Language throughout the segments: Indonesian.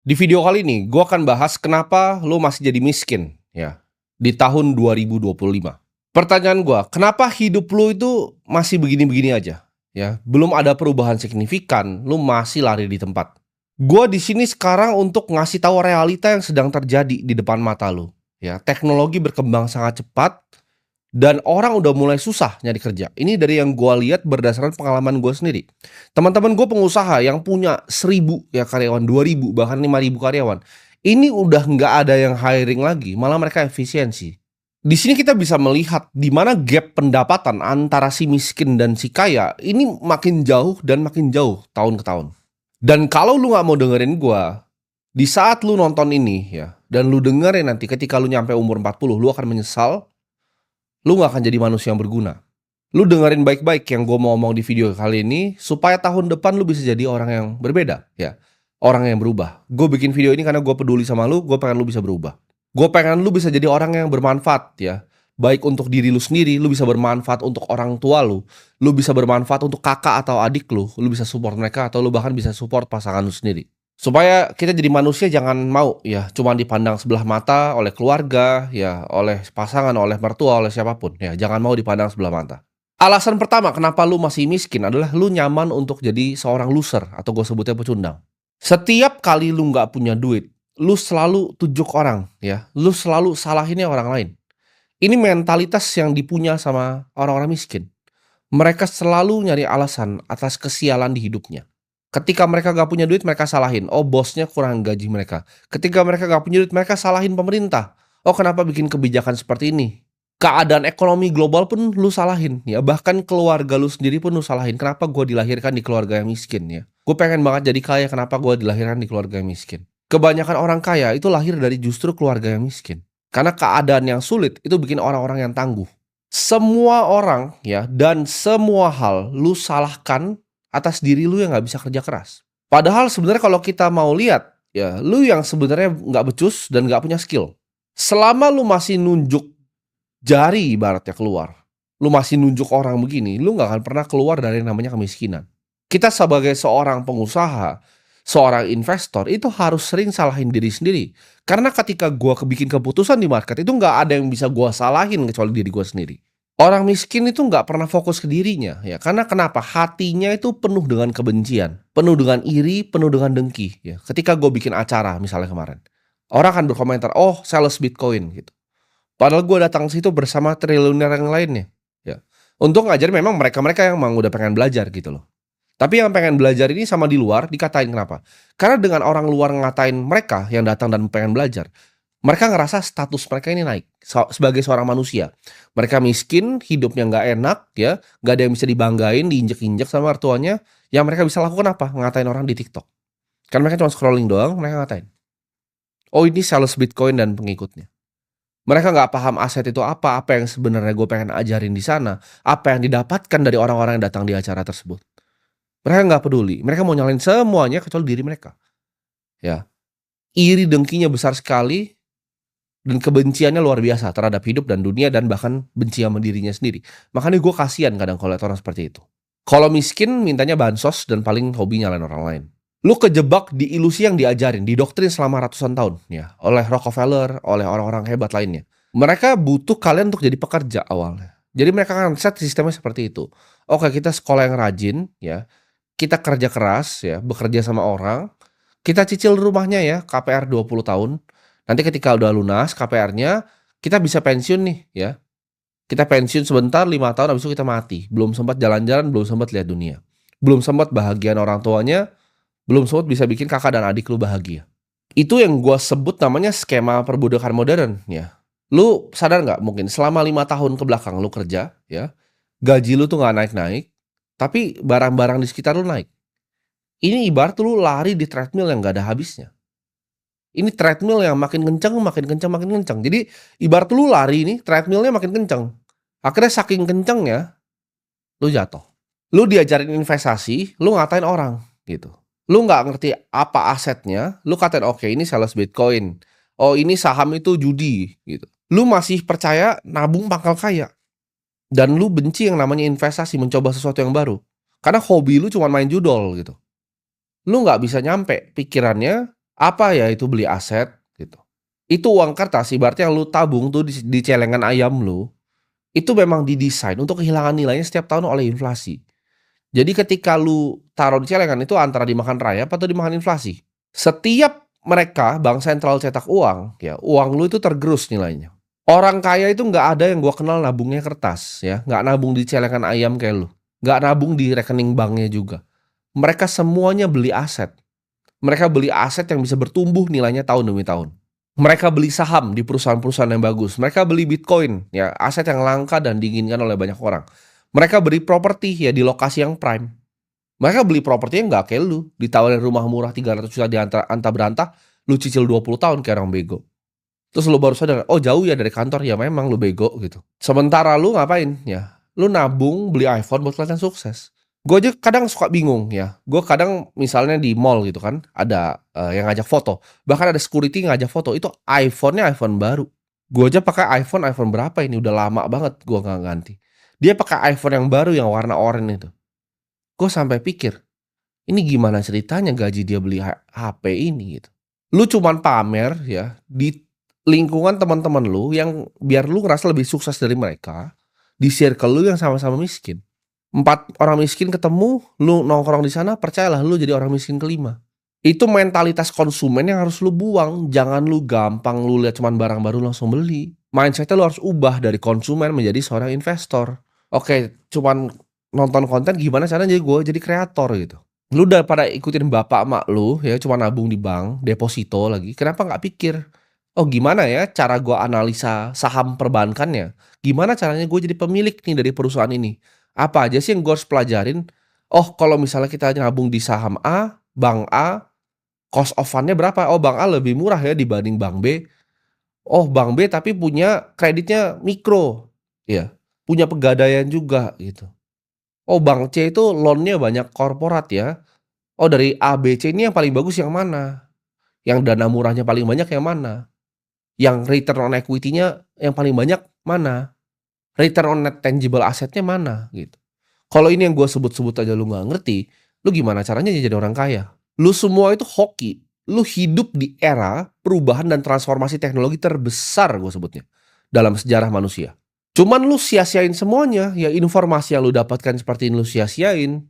Di video kali ini, gue akan bahas kenapa lo masih jadi miskin, ya, di tahun 2025. Pertanyaan gue, kenapa hidup lo itu masih begini-begini aja, ya? Belum ada perubahan signifikan, lo masih lari di tempat. Gue di sini sekarang untuk ngasih tahu realita yang sedang terjadi di depan mata lo, ya. Teknologi berkembang sangat cepat dan orang udah mulai susah nyari kerja. Ini dari yang gue lihat berdasarkan pengalaman gue sendiri. Teman-teman gue pengusaha yang punya 1.000 ya karyawan, 2.000 bahkan 5.000 karyawan. Ini udah nggak ada yang hiring lagi, malah mereka efisiensi. Di sini kita bisa melihat di mana gap pendapatan antara si miskin dan si kaya ini makin jauh dan makin jauh tahun ke tahun. Dan kalau lu nggak mau dengerin gue, di saat lu nonton ini ya, dan lu dengerin nanti ketika lu nyampe umur 40, lu akan menyesal. Lu gak akan jadi manusia yang berguna. Lu dengerin baik-baik yang gue mau ngomong di video kali ini, supaya tahun depan lu bisa jadi orang yang berbeda, ya. Orang yang berubah. Gue bikin video ini karena gue peduli sama lu, gue pengen lu bisa berubah. Gue pengen lu bisa jadi orang yang bermanfaat, ya. Baik untuk diri lu sendiri, lu bisa bermanfaat untuk orang tua lu bisa bermanfaat untuk kakak atau adik lu bisa support mereka, atau lu bahkan bisa support pasangan lu sendiri. Supaya kita jadi manusia jangan mau ya cuma dipandang sebelah mata oleh keluarga, ya oleh pasangan, oleh mertua, oleh siapapun ya, jangan mau dipandang sebelah mata. Alasan pertama kenapa lu masih miskin adalah lu nyaman untuk jadi seorang loser atau gue sebutnya pecundang. Setiap kali lu nggak punya duit, lu selalu tujuk orang ya, lu selalu salahinnya orang lain. Ini mentalitas yang dipunya sama orang-orang miskin. Mereka selalu nyari alasan atas kesialan di hidupnya. Ketika mereka nggak punya duit, mereka salahin, "Oh, bosnya kurang gaji mereka." Ketika mereka nggak punya duit, mereka salahin pemerintah. "Oh, kenapa bikin kebijakan seperti ini?" Keadaan ekonomi global pun lu salahin, ya. Bahkan keluarga lu sendiri pun lu salahin, "Kenapa gue dilahirkan di keluarga yang miskin, ya? Gue pengen banget jadi kaya, kenapa gue dilahirkan di keluarga yang miskin?" Kebanyakan orang kaya itu lahir dari justru keluarga yang miskin. Karena keadaan yang sulit itu bikin orang-orang yang tangguh. Semua orang, ya, dan semua hal lu salahkan atas diri lu yang nggak bisa kerja keras. Padahal sebenarnya kalau kita mau lihat, ya lu yang sebenarnya nggak becus dan nggak punya skill. Selama lu masih nunjuk jari ibaratnya keluar, lu masih nunjuk orang begini, lu nggak akan pernah keluar dari yang namanya kemiskinan. Kita sebagai seorang pengusaha, seorang investor itu harus sering salahin diri sendiri. Karena ketika gua bikin keputusan di market itu nggak ada yang bisa gua salahin kecuali diri gua sendiri. Orang miskin itu nggak pernah fokus ke dirinya, ya. Karena kenapa? Hatinya itu penuh dengan kebencian, penuh dengan iri, penuh dengan dengki, ya. Ketika gue bikin acara misalnya kemarin, orang akan berkomentar, "Oh, sales Bitcoin," gitu. Padahal gue datang ke situ bersama triliuner yang lainnya, ya. Untuk ngajarin memang mereka-mereka yang emang udah pengen belajar gitu loh. Tapi yang pengen belajar ini sama di luar dikatain kenapa? Karena dengan orang luar ngatain mereka yang datang dan pengen belajar, mereka ngerasa status mereka ini naik sebagai seorang manusia. Mereka miskin, hidupnya nggak enak ya, nggak ada yang bisa dibanggain, diinjek-injek sama mertuanya. Yang mereka bisa lakukan apa? Ngatain orang di TikTok. Kan mereka cuma scrolling doang, mereka ngatain. Oh, ini sales Bitcoin dan pengikutnya. Mereka nggak paham aset itu apa yang sebenarnya gue pengen ajarin di sana, apa yang didapatkan dari orang-orang yang datang di acara tersebut. Mereka nggak peduli, mereka mau nyalain semuanya kecuali diri mereka. Ya, iri dengkinya besar sekali. Dan kebenciannya luar biasa terhadap hidup dan dunia dan bahkan benci sama dirinya sendiri. Makanya gue kasihan kadang kalau lihat orang seperti itu. Kalau miskin mintanya bansos dan paling hobi nyalain orang lain. Lu kejebak di ilusi yang diajarin, didoktrin selama ratusan tahun ya, oleh Rockefeller, oleh orang-orang hebat lainnya. Mereka butuh kalian untuk jadi pekerja awalnya. Jadi mereka kan set sistemnya seperti itu. Oke, kita sekolah yang rajin ya, kita kerja keras ya, bekerja sama orang, kita cicil rumahnya ya, KPR 20 tahun. Nanti ketika udah lunas KPR-nya, kita bisa pensiun nih ya. Kita pensiun sebentar 5 tahun habis itu kita mati. Belum sempat jalan-jalan, belum sempat lihat dunia. Belum sempat bahagian orang tuanya, belum sempat bisa bikin kakak dan adik lu bahagia. Itu yang gua sebut namanya skema perbudakan modern ya. Lu sadar nggak mungkin selama 5 tahun ke belakang lu kerja ya, gaji lu tuh nggak naik-naik, tapi barang-barang di sekitar lu naik. Ini ibarat lu lari di treadmill yang nggak ada habisnya. Ini treadmill yang makin kencang, makin kencang, makin kencang. Jadi ibarat lu lari nih, treadmill-nya makin kencang. Akhirnya saking kencengnya, lu jatuh. Lu diajarin investasi, lu ngatain orang gitu. Lu nggak ngerti apa asetnya, lu katain, "Oke, ini sales Bitcoin. Oh, ini saham itu judi," gitu. Lu masih percaya nabung pangkal kaya. Dan lu benci yang namanya investasi, mencoba sesuatu yang baru. Karena hobi lu cuma main judol gitu. Lu nggak bisa nyampe pikirannya Apa ya itu beli aset gitu. Itu uang kertas ibaratnya yang lu tabung tuh di celengan ayam lu, itu memang didesain untuk kehilangan nilainya setiap tahun oleh inflasi. Jadi ketika lu taruh di celengan itu antara dimakan rayap atau dimakan inflasi. Setiap mereka bank sentral cetak uang, ya uang lu itu tergerus nilainya. Orang kaya itu nggak ada yang gua kenal nabungnya kertas ya, nggak nabung di celengan ayam kayak lu, nggak nabung di rekening banknya juga. Mereka semuanya beli aset. Mereka beli aset yang bisa bertumbuh nilainya tahun demi tahun. Mereka beli saham di perusahaan-perusahaan yang bagus. Mereka beli Bitcoin, ya aset yang langka dan diinginkan oleh banyak orang. Mereka beli properti ya di lokasi yang prime. Mereka beli propertinya nggak kayak lu, ditawarin rumah murah 300 juta di anta berantah, lu cicil 20 tahun kayak orang bego. Terus lu baru sadar, oh jauh ya dari kantor, ya memang lu bego gitu. Sementara lu ngapain ya? Lu nabung beli iPhone buat kelihatan sukses. Gue aja kadang suka bingung ya. Gue kadang misalnya di mall gitu kan, ada yang ngajak foto. Bahkan ada security ngajak foto, itu iPhone-nya iPhone baru. Gue aja pakai iPhone berapa ini? Udah lama banget gue nggak ganti. Dia pakai iPhone yang baru yang warna oranye itu. Gue sampai pikir, ini gimana ceritanya gaji dia beli HP ini gitu. Lu cuman pamer ya di lingkungan teman-teman lu yang biar lu ngerasa lebih sukses dari mereka, di circle lu yang sama-sama miskin. 4 orang miskin ketemu, lu nongkrong di sana, percayalah lu jadi orang miskin kelima. Itu mentalitas konsumen yang harus lu buang, jangan lu gampang lu lihat cuman barang baru langsung beli. Mindset-nya lu harus ubah dari konsumen menjadi seorang investor. Oke, cuman nonton konten gimana caranya jadi gue jadi kreator gitu. Lu daripada ikutin bapak emak lu ya cuma nabung di bank, deposito lagi, kenapa nggak pikir, "Oh gimana ya cara gua analisa saham perbankannya? Gimana caranya gue jadi pemilik nih dari perusahaan ini? Apa aja sih yang gue harus pelajarin? Oh kalau misalnya kita nabung di saham A, bank A, cost of fund-nya berapa? Oh bank A lebih murah ya dibanding bank B. Oh bank B tapi punya kreditnya mikro, ya, punya pegadaian juga," gitu. Oh bank C itu loan-nya banyak korporat ya. Oh dari A, B, C ini yang paling bagus yang mana? Yang dana murahnya paling banyak yang mana? Yang return on equity-nya yang paling banyak mana? Return on net tangible asset-nya mana? Gitu. Kalau ini yang gue sebut-sebut aja lu nggak ngerti, lu gimana caranya jadi orang kaya? Lu semua itu hoki. Lu hidup di era perubahan dan transformasi teknologi terbesar gue sebutnya dalam sejarah manusia. Cuman lu sia-siain semuanya, ya informasi yang lu dapatkan seperti ini lu sia-siain.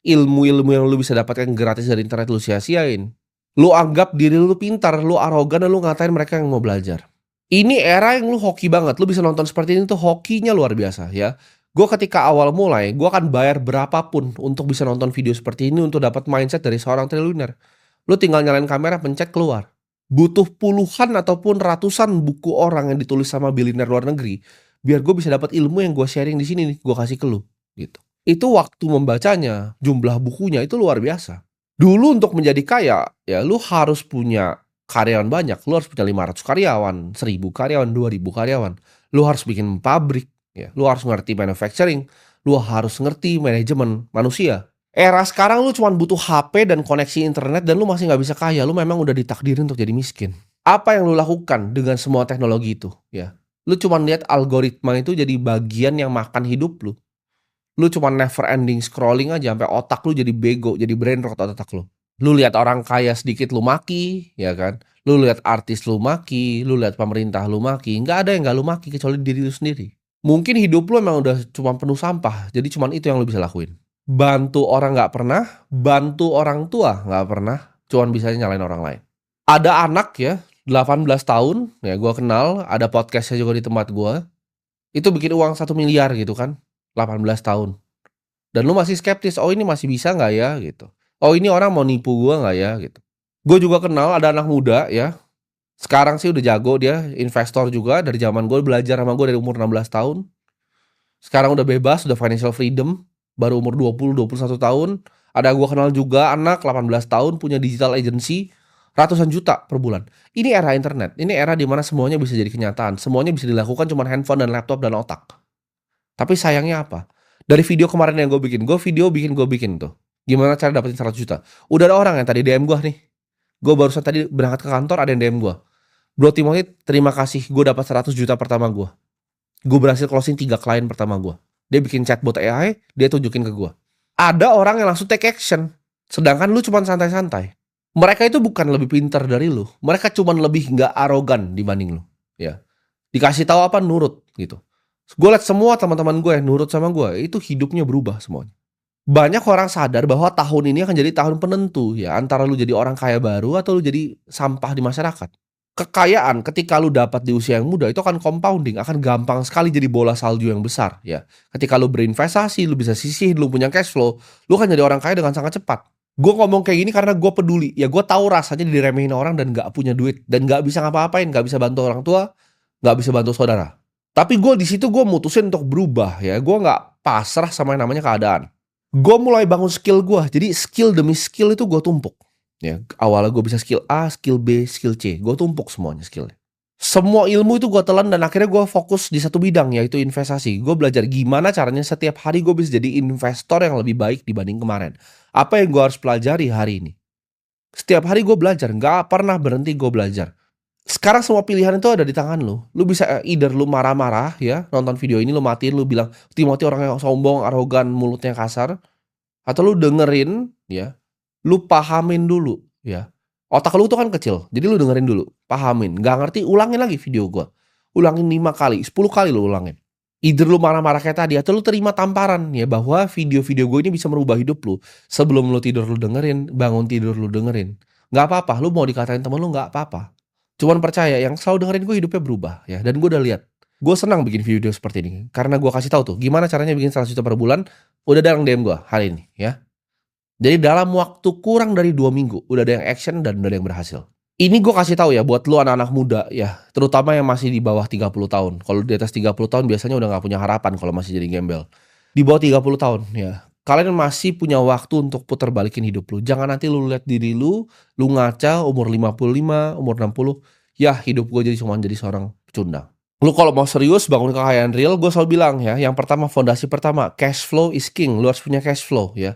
Ilmu-ilmu yang lu bisa dapatkan gratis dari internet lu sia-siain. Lu anggap diri lu pintar, lu arogan dan lu ngatain mereka yang mau belajar. Ini era yang lu hoki banget, lu bisa nonton seperti ini tuh hokinya luar biasa ya. Gue ketika awal mulai, gue akan bayar berapapun untuk bisa nonton video seperti ini untuk dapat mindset dari seorang triliuner. Lu tinggal nyalain kamera, pencet keluar. Butuh puluhan ataupun ratusan buku orang yang ditulis sama bilioner luar negeri, biar gue bisa dapat ilmu yang gue sharing di sini nih, gue kasih ke lu, gitu. Itu waktu membacanya, jumlah bukunya itu luar biasa. Dulu untuk menjadi kaya, ya lu harus punya karyawan banyak, lu harus punya 500 karyawan, 1.000 karyawan, 2.000 karyawan. Lu harus bikin pabrik, ya, lu harus ngerti manufacturing, lu harus ngerti manajemen manusia. Era sekarang lu cuman butuh HP dan koneksi internet dan lu masih nggak bisa kaya, lu memang udah ditakdirin untuk jadi miskin. Apa yang lu lakukan dengan semua teknologi itu, ya? Lu cuman lihat algoritma itu jadi bagian yang makan hidup lu. Lu cuma never ending scrolling aja sampai otak lu jadi bego, jadi brain rot otak lu. Lu lihat orang kaya sedikit lu maki, ya kan? Lu lihat artis lu maki, lu lihat pemerintah lu maki, nggak ada yang nggak lu maki kecuali diri lu sendiri. Mungkin hidup lu emang udah cuma penuh sampah, jadi cuma itu yang lu bisa lakuin. Bantu orang nggak pernah, bantu orang tua nggak pernah, cuman bisa nyalain orang lain. Ada anak ya, 18 tahun, ya gua kenal, ada podcastnya juga di tempat gua. Itu bikin uang 1 miliar gitu kan, 18 tahun. Dan lu masih skeptis, "Oh ini masih bisa nggak ya?" Gitu. "Oh ini orang mau nipu gua nggak ya?" Gitu. Gue juga kenal ada anak muda ya, sekarang sih udah jago dia, investor juga dari zaman gue belajar sama gue dari umur 16 tahun. Sekarang udah bebas, udah financial freedom, baru umur 21 tahun. Ada gue kenal juga anak 18 tahun punya digital agency, ratusan juta per bulan. Ini era internet, ini era di mana semuanya bisa jadi kenyataan, semuanya bisa dilakukan cuman handphone dan laptop dan otak. Tapi sayangnya apa? Dari video kemarin yang gue bikin tuh. Gimana cara dapetin 100 juta. Udah ada orang yang tadi DM gue nih. Gue barusan tadi berangkat ke kantor ada yang DM gue. "Bro Timothy, terima kasih. Gue dapat 100 juta pertama gue. Gue berhasil closing 3 klien pertama gue." Dia bikin chatbot AI, dia tunjukin ke gue. Ada orang yang langsung take action. Sedangkan lu cuma santai-santai. Mereka itu bukan lebih pintar dari lu, mereka cuman lebih nggak arogan dibanding lu, ya. Dikasih tahu apa, nurut, gitu. Gue liat semua teman-teman gue yang nurut sama gue, itu hidupnya berubah semuanya. Banyak orang sadar bahwa tahun ini akan jadi tahun penentu ya, antara lu jadi orang kaya baru atau lu jadi sampah di masyarakat. Kekayaan ketika lu dapat di usia yang muda itu akan compounding, akan gampang sekali jadi bola salju yang besar ya. Ketika lu berinvestasi, lu bisa sisihin, lu punya cash flow, lu akan jadi orang kaya dengan sangat cepat. Gue ngomong kayak gini karena gue peduli, ya gue tahu rasanya diremehin orang dan gak punya duit dan gak bisa ngapa-ngapain, gak bisa bantu orang tua, gak bisa bantu saudara. Tapi gue di situ gue mutusin untuk berubah ya, gue nggak pasrah sama yang namanya keadaan. Gue mulai bangun skill gue, jadi skill demi skill itu gue tumpuk. Ya, awalnya gue bisa skill A, skill B, skill C, gue tumpuk semuanya skillnya. Semua ilmu itu gue telan dan akhirnya gue fokus di satu bidang, yaitu investasi. Gue belajar gimana caranya setiap hari gue bisa jadi investor yang lebih baik dibanding kemarin. Apa yang gue harus pelajari hari ini? Setiap hari gue belajar, nggak pernah berhenti gue belajar. Sekarang semua pilihan itu ada di tangan lu. Lu bisa either lu marah-marah ya, nonton video ini lu matiin, lu bilang Timothy orang yang sombong, arogan, mulutnya kasar, atau lu dengerin ya, lu pahamin dulu ya. Otak lu tuh kan kecil, jadi lu dengerin dulu, pahamin. Nggak ngerti, ulangin lagi video gua. Ulangin 5 kali, 10 kali lu ulangin. Either lu marah-marah kayak tadi atau lu terima tamparan ya bahwa video-video gue ini bisa merubah hidup lu. Sebelum lu tidur lu dengerin, bangun tidur lu dengerin. Nggak apa-apa, lu mau dikatain temen lu nggak apa-apa. Cuman percaya yang selalu dengerin gue hidupnya berubah ya, dan gue udah lihat. Gue senang bikin video seperti ini karena gue kasih tahu tuh gimana caranya bikin 100 juta per bulan. Udah ada yang DM gue hari ini ya. Jadi dalam waktu kurang dari 2 minggu udah ada yang action dan udah ada yang berhasil. Ini gue kasih tahu ya buat lu anak-anak muda ya, terutama yang masih di bawah 30 tahun. Kalau di atas 30 tahun biasanya udah nggak punya harapan kalau masih jadi gembel. Di bawah 30 tahun ya, kalian masih punya waktu untuk putar balikin hidup lu. Jangan nanti lu lihat diri lu ngaca umur 55, umur 60, ya hidup gue jadi cuma jadi seorang pecundang. Lu kalau mau serius bangun kekayaan real, gue selalu bilang ya, yang pertama, fondasi pertama, cash flow is king. Lu harus punya cash flow ya.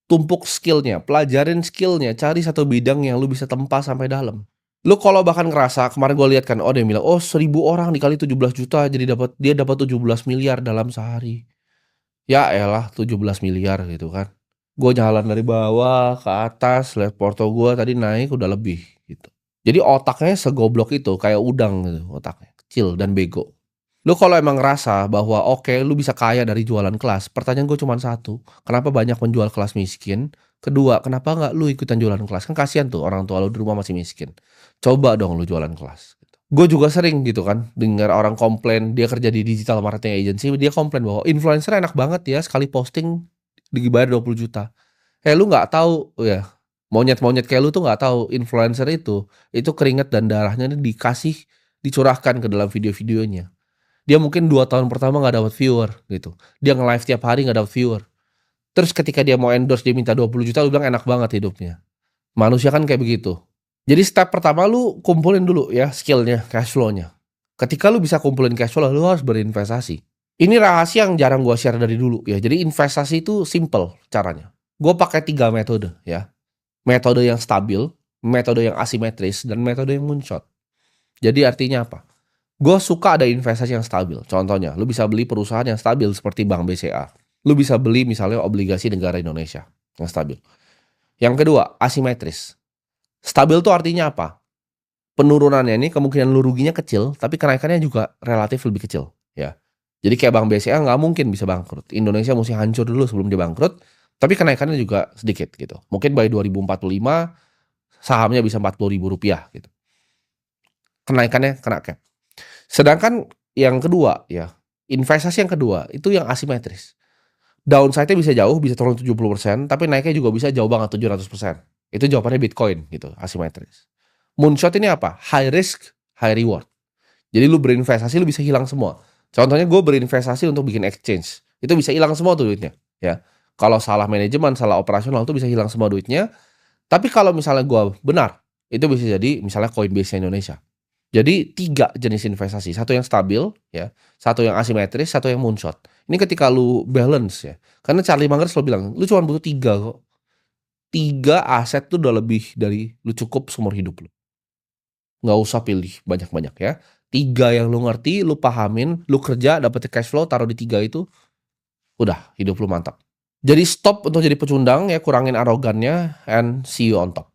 Tumpuk skillnya, pelajarin skillnya, cari satu bidang yang lu bisa tempa sampai dalam. Lu kalau bahkan ngerasa, kemarin gue lihat kan, ada yang bilang, oh 1.000 orang dikali 17 juta, jadi dia dapat 17 miliar dalam sehari. Ya elah 17 miliar gitu kan. Gue jalan dari bawah ke atas, lihat porto gue tadi naik udah lebih gitu. Jadi otaknya segoblok itu, kayak udang gitu otaknya, kecil dan bego. Lu kalau emang ngerasa bahwa oke, lu bisa kaya dari jualan kelas, pertanyaan gue cuma satu, kenapa banyak penjual kelas miskin? Kedua, kenapa nggak lu ikutan jualan kelas? Kan kasihan tuh orang tua lu di rumah masih miskin. Coba dong lu jualan kelas. Gue juga sering gitu kan, dengar orang komplain, dia kerja di digital marketing agency, dia komplain bahwa influencer enak banget ya, sekali posting dibayar 20 juta. Lu nggak tahu ya, monyet-monyet kayak lu tuh nggak tahu influencer itu keringat dan darahnya ini dicurahkan ke dalam video-videonya. Dia mungkin 2 tahun pertama nggak dapat viewer gitu. Dia nge-live tiap hari nggak dapat viewer. Terus ketika dia mau endorse dia minta 20 juta, lu bilang enak banget hidupnya. Manusia kan kayak begitu. Jadi step pertama lu kumpulin dulu ya skill-nya, cash flow-nya. Ketika lu bisa kumpulin cash flow, lu harus berinvestasi. Ini rahasia yang jarang gua share dari dulu ya. Jadi investasi itu simple caranya. Gua pakai 3 metode ya. Metode yang stabil, metode yang asimetris, dan metode yang moonshot. Jadi artinya apa? Gue suka ada investasi yang stabil. Contohnya, lu bisa beli perusahaan yang stabil seperti Bank BCA. Lu bisa beli misalnya obligasi negara Indonesia yang stabil. Yang kedua, asimetris. Stabil itu artinya apa? Penurunannya ini kemungkinan lu ruginya kecil, tapi kenaikannya juga relatif lebih kecil. Ya. Jadi kayak Bank BCA nggak mungkin bisa bangkrut. Indonesia mesti hancur dulu sebelum dia bangkrut, tapi kenaikannya juga sedikit gitu. Mungkin by 2045 sahamnya bisa Rp40.000 gitu. Kenaikannya kena cap. Sedangkan yang kedua ya, investasi yang kedua itu yang asimetris. Downside-nya bisa jauh, bisa turun 70%, tapi naiknya juga bisa jauh banget 700%. Itu jawabannya Bitcoin gitu, asimetris. Moonshot ini apa? High risk, high reward. Jadi lu berinvestasi lu bisa hilang semua. Contohnya gue berinvestasi untuk bikin exchange. Itu bisa hilang semua tuh duitnya, ya. Kalau salah manajemen, salah operasional tuh bisa hilang semua duitnya. Tapi kalau misalnya gue benar, itu bisa jadi misalnya Coinbase Indonesia. Jadi 3 jenis investasi, satu yang stabil ya, satu yang asimetris, satu yang moonshot. Ini ketika lu balance ya. Karena Charlie Munger selalu bilang, lu cuma butuh 3 kok. 3 aset tuh udah lebih dari lu cukup seumur hidup lu. Nggak usah pilih banyak-banyak ya. 3 yang lu ngerti, lu pahamin, lu kerja dapet cash flow, taruh di 3 itu, udah hidup lu mantap. Jadi stop untuk jadi pecundang ya, kurangin arogannya, and see you on top.